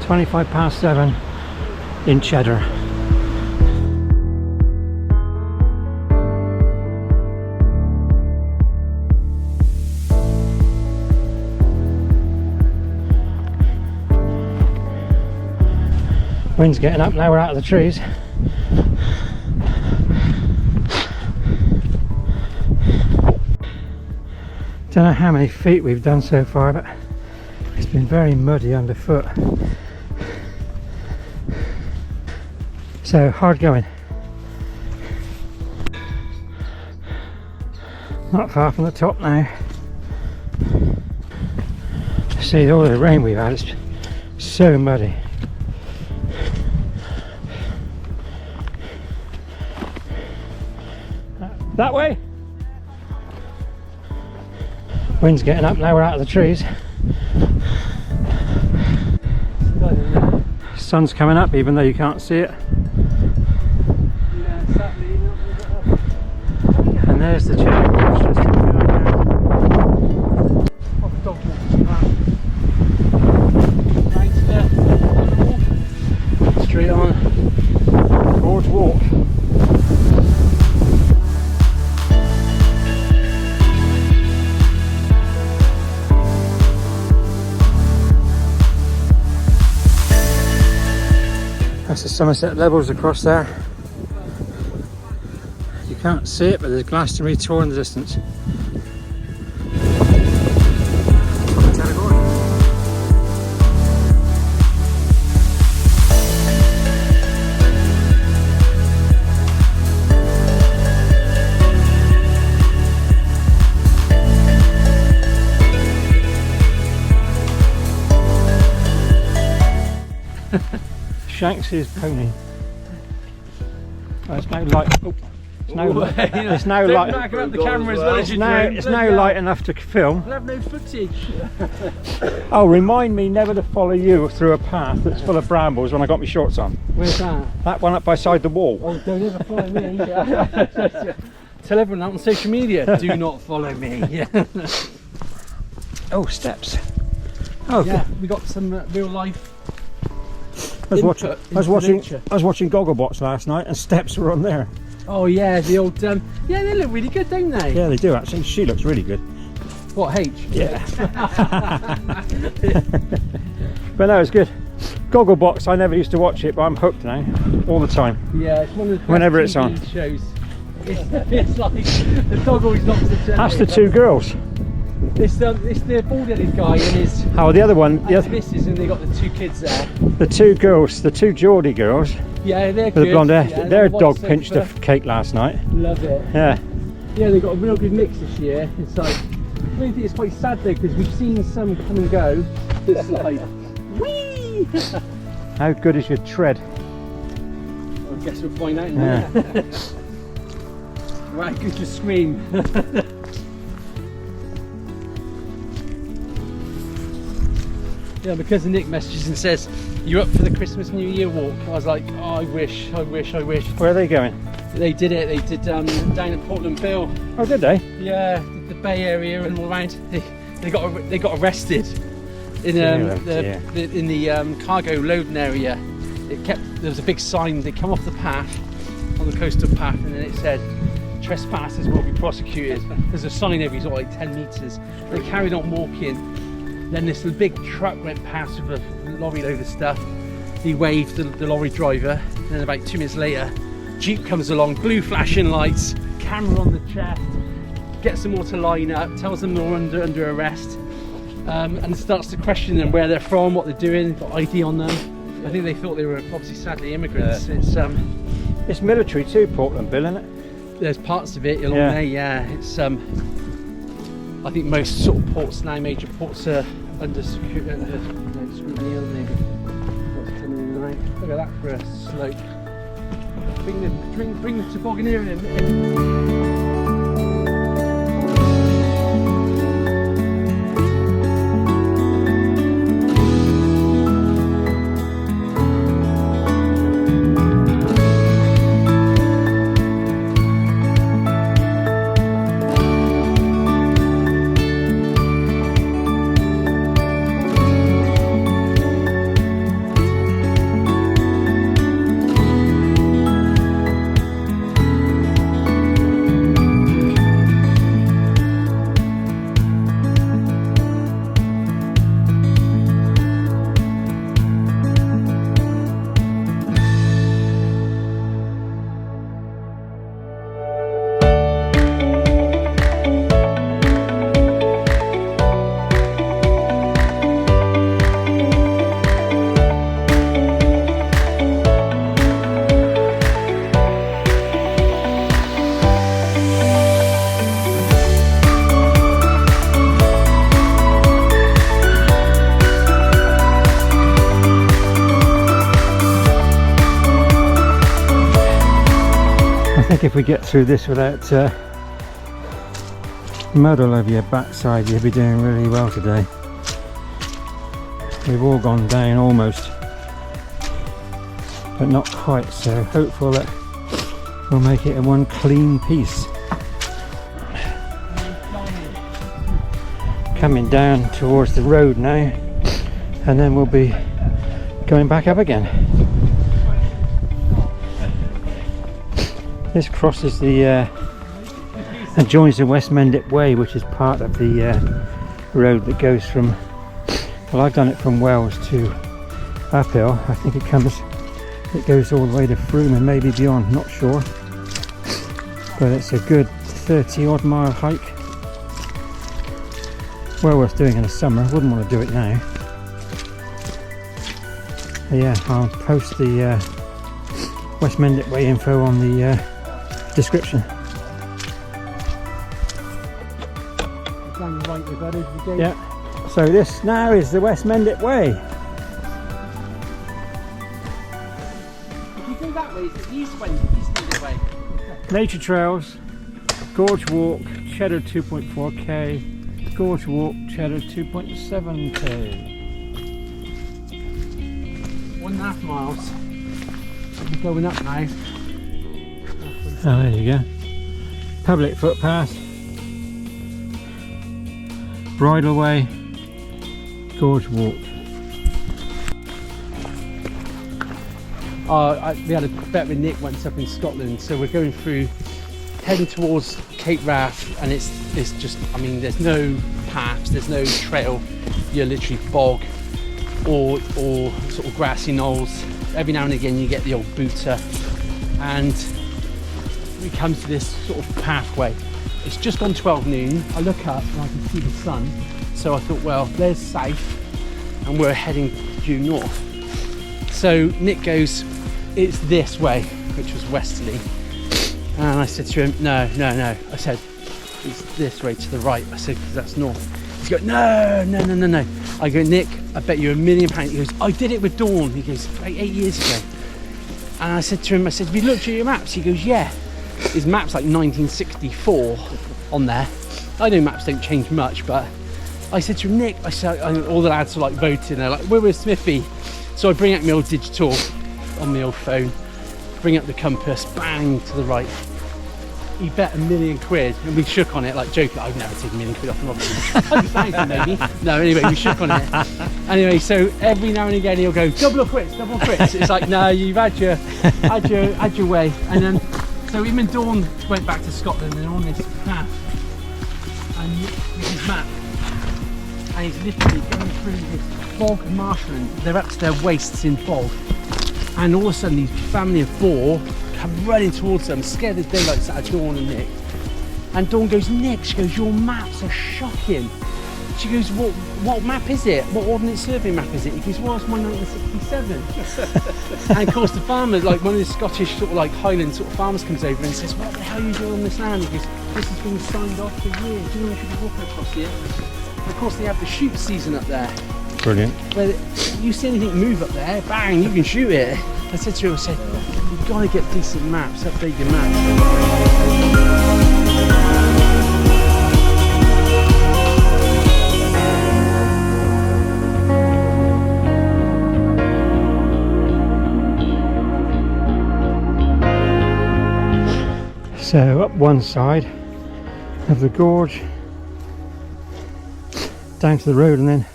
7:25 in Cheddar. Wind's getting up now, we're out of the trees. Don't know how many feet we've done so far, but it's been very muddy underfoot. So hard going. Not far from the top now. See all the rain we've had, it's so muddy. That way? Wind's getting up now, we're out of the trees. Sun's coming up even though you can't see it. And there's the Cheddar Gorge just straight on Gorge Walk. That's the Somerset levels across there. You can't see it, but there's Glastonbury Tor in the distance. Shanks's pony. Oh, it's now light. Oh, it's now light. It's now light. Back up the camera as well as you do. It's now light enough to film. We'll have no footage. Oh, remind me never to follow you through a path that's full of brambles when I got my shorts on. Where's that? That one up beside the wall. Oh, don't ever follow me. Tell everyone out on social media, do not follow me. Oh, steps. Oh, yeah, we got some real life. I was watching Gogglebox last night, and steps were on there. Oh yeah, the old yeah, they look really good, don't they? Yeah, they do actually. She looks really good. What, H? Yeah. But no, it's good. Gogglebox, I never used to watch it, but I'm hooked now, all the time. Yeah, it's one of the best whenever it's TV on. shows. It's like the dog always knocks the chair. That's the two girls. It's the bald-headed guy and his. Oh, the other one. The other missus, and they got the two kids there. The two girls, the two Geordie girls. Yeah, they're with good. the blonde hair. Yeah, their dog pinched a cake last night. Love it. Yeah. Yeah, they got a real good mix this year. It's like, I think it's quite sad though because we've seen some come and go. It's like, whee! How good is your tread? Well, I guess we'll find out in a minute. Right, good to scream. Yeah, my cousin Nick messages and says, "You're up for the Christmas New Year walk?" I was like, "Oh, I wish." Where are they going? They did it. They did down at Portland Bill. Oh, did they? Yeah, the Bay Area and all around. They got arrested in the cargo loading area. There was a big sign. They come off the path on the coastal path, and then it said, "Trespassers will be prosecuted." There's a sign every sort of like 10 metres. They carried on walking. Then this big truck went past with a lorry load of stuff. He waved the lorry driver, and then about 2 minutes later, Jeep comes along, blue flashing lights, camera on the chest, gets them all to line up, tells them they're under arrest, and starts to question them where they're from, what they're doing, got ID on them. I think they thought they were obviously sadly immigrants. Yeah. It's military too, Portland Bill, isn't it? There's parts of it along there, yeah. It's I think most sort of ports now, major ports are under scrutiny, aren't they? What's coming in now? Look at that for a slope. Bring the toboggan here in. think if we get through this without mud all over your backside, you'll be doing really well today. We've all gone down almost, but not quite, so hopeful that we'll make it in one clean piece. Coming down towards the road now, and then we'll be going back up again. This crosses the and joins the West Mendip Way, which is part of the road that goes from, well, I've done it from Wells to uphill. I think it goes all the way to Frome and maybe beyond, not sure, but it's a good 30 odd mile hike. Well worth doing in the summer. Wouldn't want to do it now. But yeah, I'll post the West Mendip Way info on the description. Down the right, that is the gate. Yeah. So this now is the West Mendip Way. If you go that way, it's the east Mendip way. Nature trails, Gorge Walk, Cheddar 2.4k, Gorge Walk, Cheddar 2.7k. 1.5 miles. We're going up now. Oh, there you go. Public footpath, bridleway, Gorge Walk. We had a bet with Nick once up in Scotland, so we're going through, heading towards Cape Wrath, and it's just, I mean, there's no paths, there's no trail, you're literally bog or sort of grassy knolls. Every now and again you get the old booter, and we come to this sort of pathway. It's just on 12 noon. I look up and I can see the sun, so I thought, well, there's south and we're heading due north. So Nick goes, it's this way, which was westerly, and I said to him, no, I said, it's this way to the right. I said, because that's north. He's going, no. I go, Nick, I bet you £1 million. He goes, I did it with Dawn. He goes, like 8 years ago. And I said to him, have you looked at your maps? He goes, yeah. His map's like 1964 on there. I know maps don't change much, but I said to him, Nick, I said, all the lads were like voting, they're like, we're with Smithy. So I bring out my old digital on my old phone, bring up the compass, bang, to the right. He bet £1 million, and we shook on it, like joking. I've never taken £1 million off an obviously. 100,000 maybe. No, anyway, we shook on it. Anyway, so every now and again he'll go, double or quits. It's like, no, you've had your way. And then, so him and Dawn went back to Scotland and on this path, and with his map, and he's literally going through this bog marshland. They're up to their waists in bog, and all of a sudden these family of 4 come running towards them, scared as daylights out of Dawn and Nick. And Dawn goes, Nick, she goes, your maps are shocking. She goes, what map is it? What Ordnance Survey map is it? He goes, well, it's my 1967. And of course the farmer, like one of the Scottish sort of like Highland sort of farmers, comes over and says, what the hell are you doing on this land? He goes, this has been signed off for years. Do you know if you could walk across here? Of course they have the shoot season up there. Brilliant. Where you see anything move up there, bang, you can shoot it. I said to him, you've got to get decent maps, update your maps. So up one side of the gorge, down to the road, and then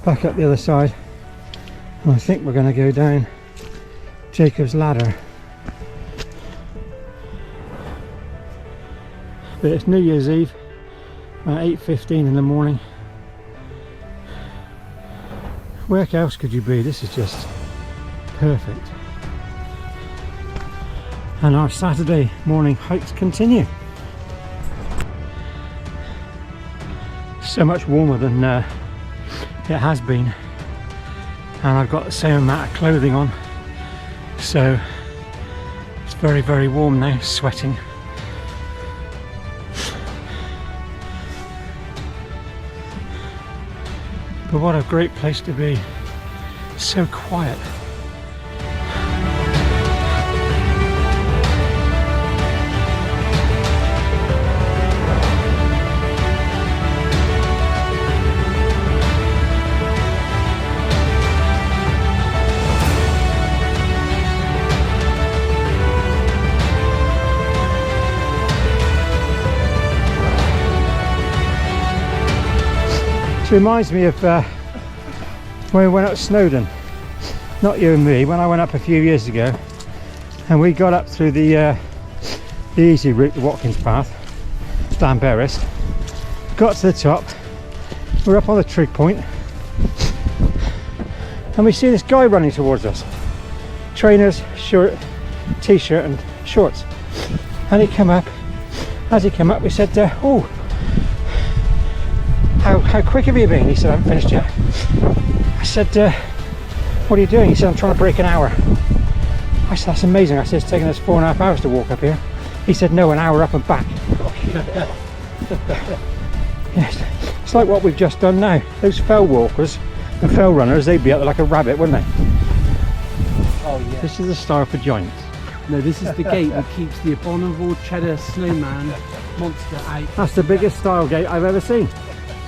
back up the other side. And I think we're going to go down Jacob's Ladder. But it's New Year's Eve at 8:15 in the morning. Where else could you be? This is just perfect. And our Saturday morning hikes continue. So much warmer than it has been, and I've got the same amount of clothing on, so it's very, very warm now, sweating. But what a great place to be, so quiet. This reminds me of when we went up Snowdon. Not you and me, when I went up a few years ago, and we got up through the easy route, the Watkins path, Llanberis. Got to the top, we're up on the trig point, and we see this guy running towards us. Trainers, shirt, t-shirt and shorts. And he came up, as he came up we said, oh, how quick have you been? He said, I haven't finished yet. I said, what are you doing? He said, I'm trying to break an hour. I said, that's amazing. I said, it's taken us 4.5 hours to walk up here. He said, no, an hour up and back. Yes, it's like what we've just done now. Those fell walkers and fell runners, they'd be up there like a rabbit, wouldn't they? Oh yeah. This is the style for giants. No, this is the gate that keeps the abominable cheddar snowman monster out. That's the biggest style gate I've ever seen.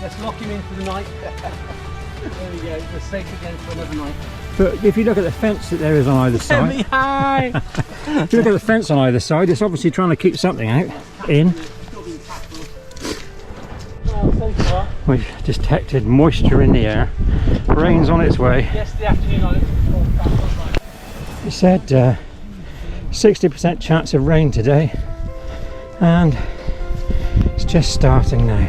Let's lock him in for the night. There we go, we're safe again for another night. But if you look at the fence that there is on either side, if you look at the fence on either side, it's obviously trying to keep something out, in. We've detected moisture in the air. Rain's on its way. Yesterday afternoon I looked at the It said 60% chance of rain today, and it's just starting now.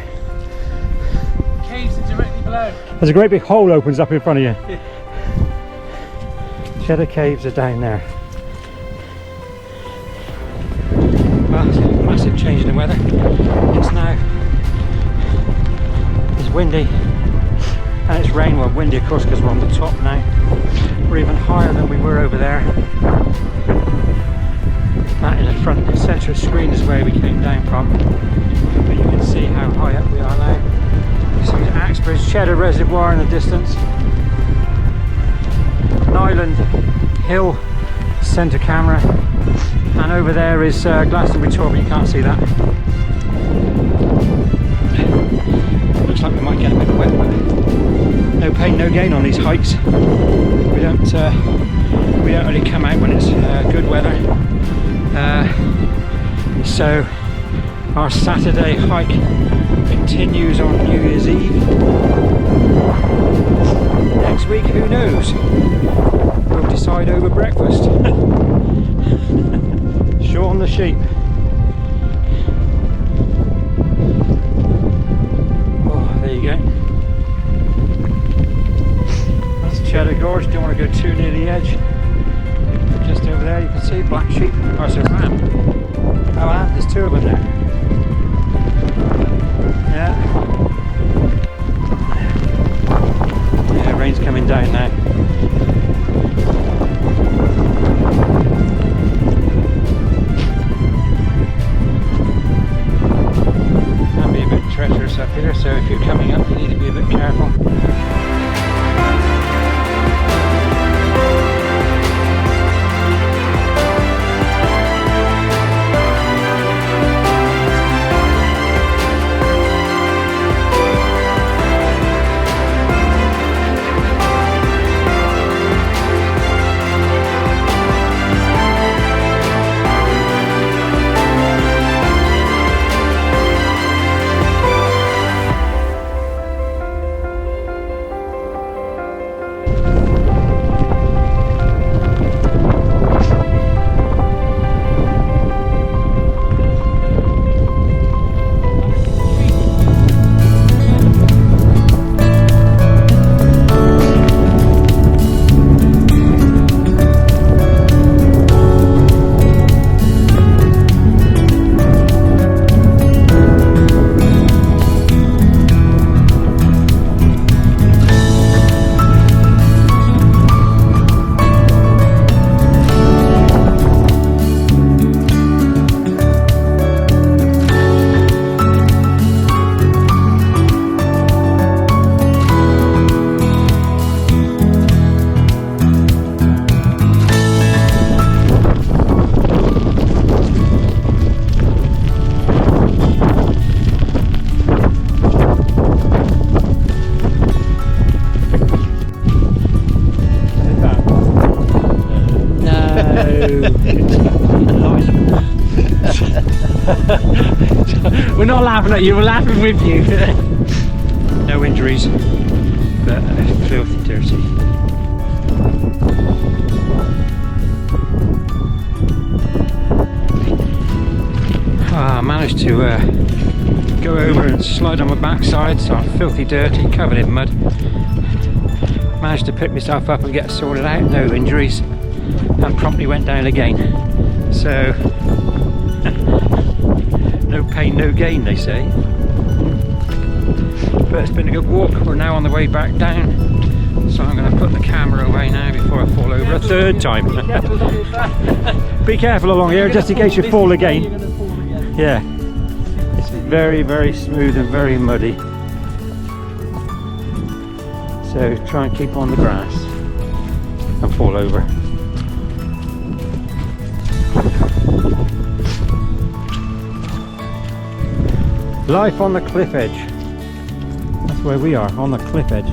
caves are directly below. There's a great big hole opens up in front of you. Cheddar caves are down there. Well, it's a massive change in the weather. It's windy and it's rain. Well, windy of course because we're on the top now. We're even higher than we were over there. That in the front centre screen is where we came down from. But you can see how high up we are now. So there's Axbridge Cheddar Reservoir in the distance. Nyland Hill centre camera, and over there is Glastonbury Tor, but you can't see that. Looks like we might get a bit wet, but no pain, no gain on these hikes. We don't really come out when it's good weather. So our Saturday hike continues on New Year's Eve. Next week, who knows? We'll decide over breakfast. Shaun the sheep. Oh, there you go. That's Cheddar Gorge. Don't want to go too near the edge. Just over there you can see black sheep. Oh, it's a ram. Oh, wow, there's two of them there. Yeah. Yeah, rain's coming down now. Can be a bit treacherous up here, so if you're coming up you need to be a bit careful. We're not laughing at you, we're laughing with you. No injuries, but filthy dirty. I managed to go over and slide on my backside, so I'm filthy dirty, covered in mud. Managed to pick myself up and get sorted out, no injuries, and promptly went down again. So, no pain, no gain, they say. But it's been a good walk. We're now on the way back down, so I'm going to put the camera away now before I fall over a third time. Be careful along here, just in case you fall again. Yeah, it's very, very smooth and very muddy. So try and keep on the grass and fall over. Life on the cliff edge. That's where we are, on the cliff edge.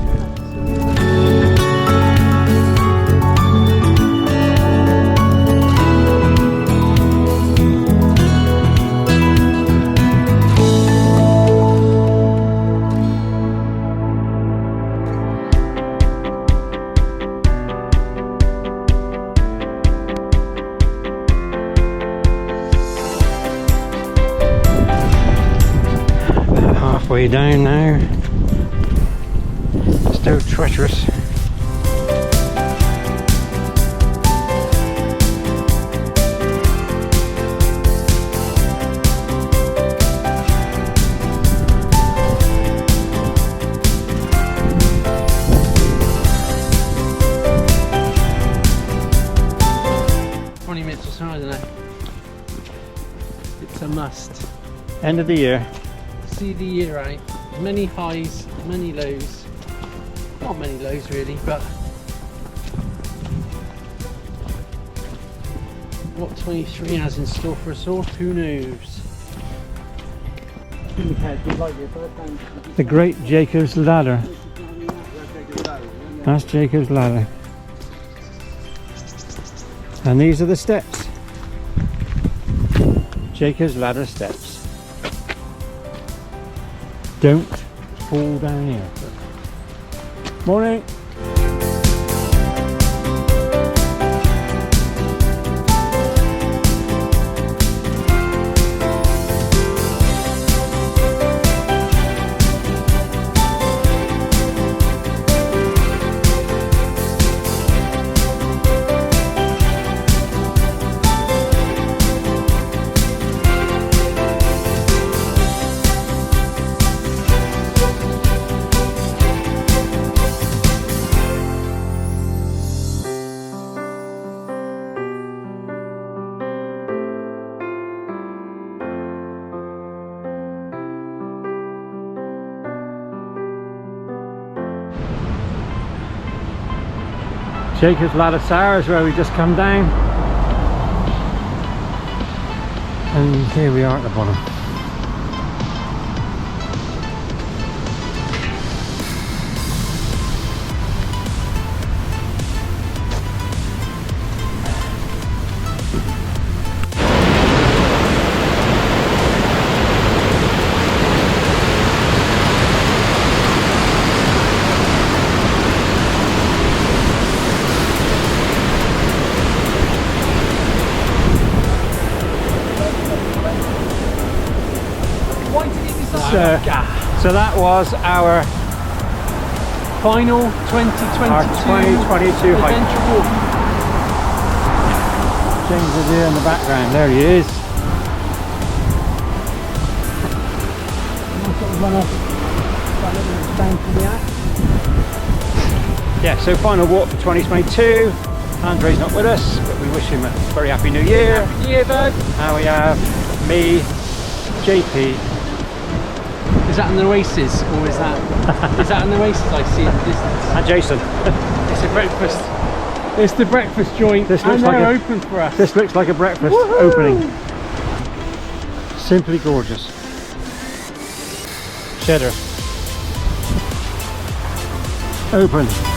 Halfway down now. Still treacherous. It's a must. End of the year. See the year out. Many highs, many lows. Not many lows really, but what 23 has in store for us all, who knows? The Great Jacob's Ladder. That's Jacob's Ladder. And these are the steps. Jacob's Ladder steps. Don't fall down here. Morning. Jacob's Ladder Tower is where we just come down, and here we are at the bottom. So that was our final 2022 hike. adventure walk. James is here in the background, there he is. Yeah, so final walk for 2022. Andre's not with us, but we wish him a very happy new year. Happy year, bud. And we have me, JP. Is that an Oasis, or is that an Oasis I see in the distance? And Jason. It's a breakfast. It's the breakfast joint. This looks like open for us. This looks like a breakfast opening. Simply gorgeous. Cheddar. Open.